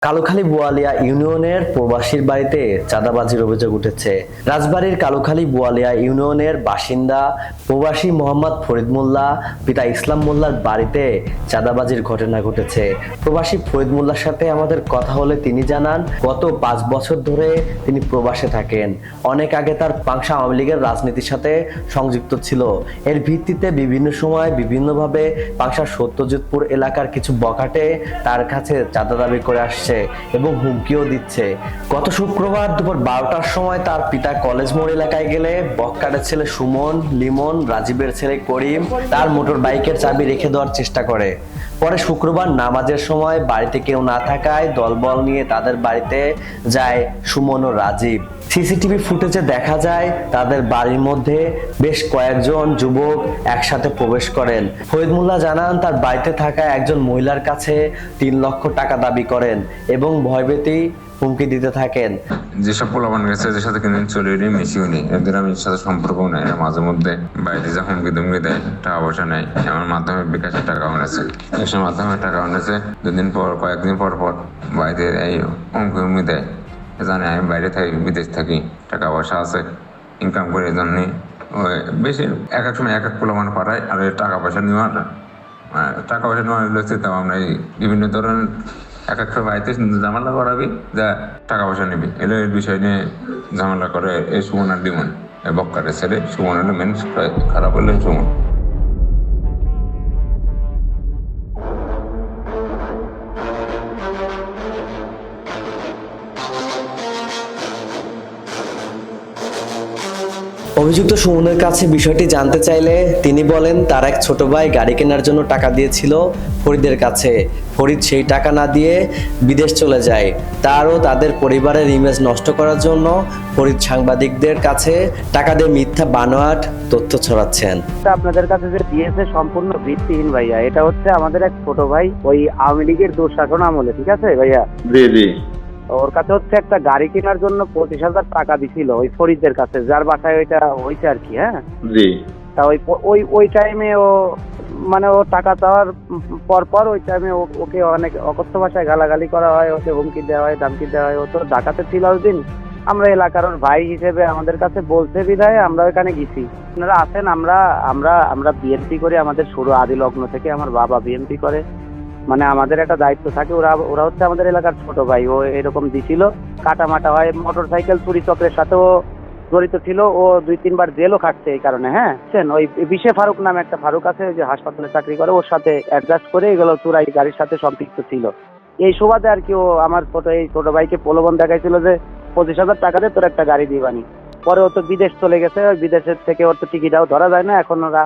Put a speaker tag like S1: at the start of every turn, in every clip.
S1: কালুখালী বোয়ালিয়া ইউনিয়নের প্রবাসীর বাড়িতে চাঁদাবাজির অভিযোগ উঠেছে। রাজবাড়ীর কালুখালী বোয়ালিয়া ইউনিয়নের বাসিন্দা প্রবাসী মোহাম্মদ ফরিদ মোল্লা পিতা ইসলাম মোল্লার বাড়িতে চাঁদাবাজির ঘটনা ঘটেছে। প্রবাসী ফরিদ মোল্লার সাথে আমাদের কথা হলে তিনি জানান, গত 5 বছর ধরে তিনি প্রবাসে থাকেন। অনেক আগে তার পাংশা আওয়ামী লীগের রাজনীতির সাথে সংযুক্ত ছিল। এর ভিত্তিতে বিভিন্ন সময় বিভিন্নভাবে পাংশার সত্যজিৎপুর এলাকার কিছু বখাটে তার কাছে চাঁদা দাবি করে আসছে এবং হুমকিও দিচ্ছে। গত শুক্রবার দুপুর 12টার সময় তার পিতা কলেজ মোড় এলাকায় গেলে বখাটের ছেলে সুমন, লিমন, রাজীবের ছেলে করিম তার মোটর বাইকের চাবি রেখে দেওয়ার চেষ্টা করে। পরে শুক্রবার নামাজের সময় বাড়িতে কেউ না থাকায় দলবল নিয়ে তাদের বাড়িতে যায় সুমন ও রাজীব। সিসিটিভি ফুটেজে দেখা যায় তাদের বাড়ির মধ্যে বেশ কয়েকজন যুবক একসাথে প্রবেশ করেন। ফরিদ মোল্লা জানান, তার বাড়িতে থাকা একজন মহিলার কাছে 3 লক্ষ টাকা দাবি করেন এবং ভয়ভীতি হুমকি দিতে থাকেন।
S2: যেসব পোলাপান গেছে এদের সাথে কিন্তু চলিনি মিশিও নি, এদের আমি সাথে সম্পর্কও নেই। মাঝে মধ্যে বাইরে যা হুমকি দুমকি দেয়, টাকা পয়সা নেই। আমার মাধ্যমে বিকাশের টাকা এনেছে, এসব মাধ্যমে টাকা এনেছে। কয়েকদিন পর বাইরে এই হুমকি দেয়, জানে আমি বাইরে থাকি, বিদেশ থাকি, টাকা পয়সা আছে, ইনকাম করে। এই জন্যই বেশি এক এক সময় এক এক পোলাপান পাঠায়। আর টাকা পয়সা নেওয়ার তাও আমরা এই বিভিন্ন ধরনের এক একটা বাড়িতে ঝামেলা করাবি, যা টাকা পয়সা নিবি। এলো এর বিষয় নিয়ে ঝামেলা করে এই সুমন আর ডিমন, বক্কারের ছেলে সুমন হলো মেন, খারাপ হলেন সুমন।
S1: অভিযুক্ত সুমনের কাছে বিষয়টি জানতে চাইলে তিনি বলেন, তার এক ছোট ভাই গাড়ি কেনার জন্য টাকা দিয়েছিল ফরিদের কাছে। ফরিদ সেই টাকা না দিয়ে বিদেশ চলে যায়। তার ও তাদের পরিবারের ইমেজ নষ্ট করার জন্য ফরিদ সাংবাদিকদের কাছে টাকা দিয়ে মিথ্যা বানোয়াট তথ্য ছড়াচ্ছেন।
S3: আপনাদের কাছে যে দিয়েছে সম্পূর্ণ ভিত্তিহীন ভাইয়া। এটা হচ্ছে আমাদের এক ছোট ভাই, ওই আওয়ামী লীগের দুঃশাসন আমলে, ঠিক আছে ভাইয়া?
S4: জি জি।
S3: ওর কাছে হচ্ছে একটা গাড়ি কেনার জন্য 25,000 টাকা দিছিল ওই ফরিদের কাছে, যার বাসায় ওইটা হয়েছে আর কি। হ্যাঁ
S4: জি।
S3: তা ওই টাইমে ও মানে ও টাকা চাওয়ার পর ওই টাইমে ওকে অনেক অকথ্য ভাষায় গালাগালি করা হয়, ওকে হুমকি দেওয়া হয়, ধমকি দেওয়া হয়। ও তো ঢাকাতে ছিল ওই দিন। আমরা এলাকার ওর ভাই হিসেবে আমাদের কাছে বলছে বিধায় আমরা ওইখানে গেছি। আপনারা আছেন, আমরা বিএনপি করি। আমাদের শুরু আদি লগ্ন থেকে আমার বাবা বিএনপি করে। মানে আমাদের একটা দায়িত্ব থাকে। ওরা হচ্ছে আমাদের এলাকার ছোট ভাই। ও এরকম দিছিল, কাটামাটা হয়। মোটরসাইকেল চুরি চক্রের সাথেও জড়িত ছিল। ও 2-3 বার জেলও খাটছে এই কারণে। হ্যাঁ, ওই বিশে ফারুক নামে একটা ফারুক আছে, যে হাসপাতালে চাকরি করে, ওর সাথে অ্যাডজাস্ট করে এগুলো চুরাই গাড়ির সাথে সম্পৃক্ত ছিল। এই সুবাদে আর কি ও আমার এই ছোট ভাইকে প্রলোভন দেখাইছিল যে 25,000 টাকা দিয়ে তোর একটা গাড়ি দিবানি। পরে ও তো বিদেশ চলে গেছে। ওই বিদেশের থেকে ওর তো টিকিটাও ধরা যায় না। এখন ওরা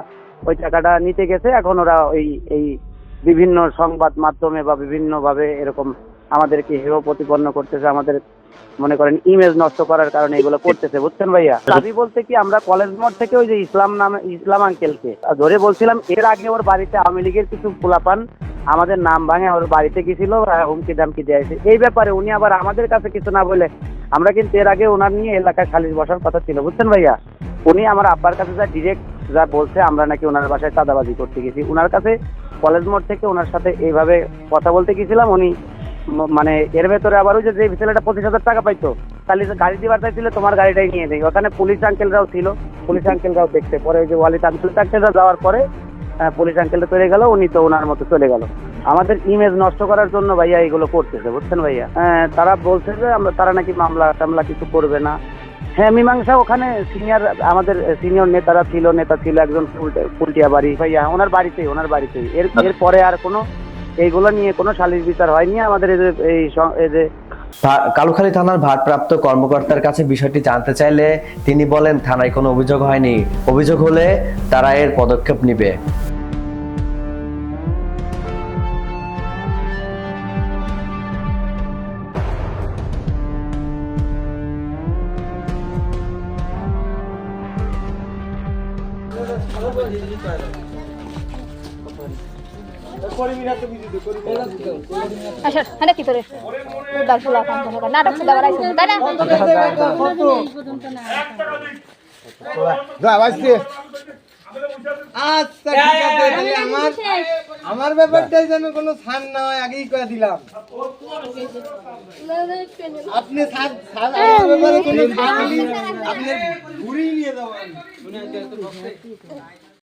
S3: ওই টাকাটা নিতে গেছে। এখন ওরা এই বিভিন্ন সংবাদ মাধ্যমে বা বিভিন্ন ভাবে এরকম আমাদেরকে হেয় প্রতিপন্ন করতেছে, আমাদের মনে করেন ইমেজ নষ্ট করার কারণে এগুলো করতেছে, বুঝছেন ভাইয়া? দাবি বলতে কি, আমরা কলেজ মোড় থেকে ওই যে ইসলাম আঙ্কেলকে ধরে বলছিলাম। এর আগে ওর বাড়িতে আওয়ামী লীগের কিছু পোলাপান আমাদের নাম ভাঙে ওর বাড়িতে গেছিল, হুমকি দামকি দিয়েছে। এই ব্যাপারে উনি আবার আমাদের কাছে কিছু না বলে, আমরা কিন্তু এর আগে ওনার নিয়ে এলাকায় সালিশ বসার কথা ছিল, বুঝছেন ভাইয়া? উনি আমার আব্বার কাছে যা বলছে, আমরা নাকি ওনার বাসায় চাঁদাবাজি করতে গেছি। ওনার কাছে কলেজ মোড় থেকে ওনার সাথে এইভাবে কথা বলতে গেছিলাম। উনি মানে এর ভেতরে আবার ওই যে ছেলেটা 25,000 টাকা পাইতো, তাহলে গাড়ি দিবার চাইছিল, তোমার গাড়িটাই নিয়ে দেয়। ওখানে পুলিশ আঙ্কেলরাও ছিল, পুলিশ আঙ্কেলরাও দেখতে। পরে ওই যে ওয়ালিদ আঙ্কেলরা যাওয়ার পরে পুলিশ আঙ্কেলটা চলে গেল, উনি তো ওনার মতো চলে গেল। আমাদের ইমেজ নষ্ট করার জন্য ভাইয়া এগুলো করতেছে, বুঝছেন ভাইয়া? তারা বলছে যে তারা নাকি মামলা টামলা কিছু করবে না। হ্যাঁ, মীমাংসা ওখানে আমাদের সিনিয়র নেতা ছিল একজন ফুলটিয়া বাড়ি ভাইয়া, ওনার বাড়িতেই। এরপরে আর কোনো এইগুলো নিয়ে কোনো সালিশ বিচার হয়নি আমাদের। এই যে
S1: কালুখালী থানার ভারপ্রাপ্ত কর্মকর্তার কাছে বিষয়টি জানতে চাইলে তিনি বলেন, থানায় কোনো অভিযোগ হয়নি। অভিযোগ হলে তারা এর পদক্ষেপ নেবে।
S5: আচ্ছা, হ্যাঁ কি তোরে উদার ফুলা কাম করে নাটক সুদা বাড়াইছ তাই না?
S4: যা ভাইছি। আচ্ছা ঠিক আছে, তাহলে আমার আমার ব্যাপারটাই যেন কোনো ছাড় না হয় আগেই করে দিলাম। আপনি আমার ব্যাপারে কোনো ছাড় হলে আপনি ঘুরিয়ে নিয়ে যাবেন।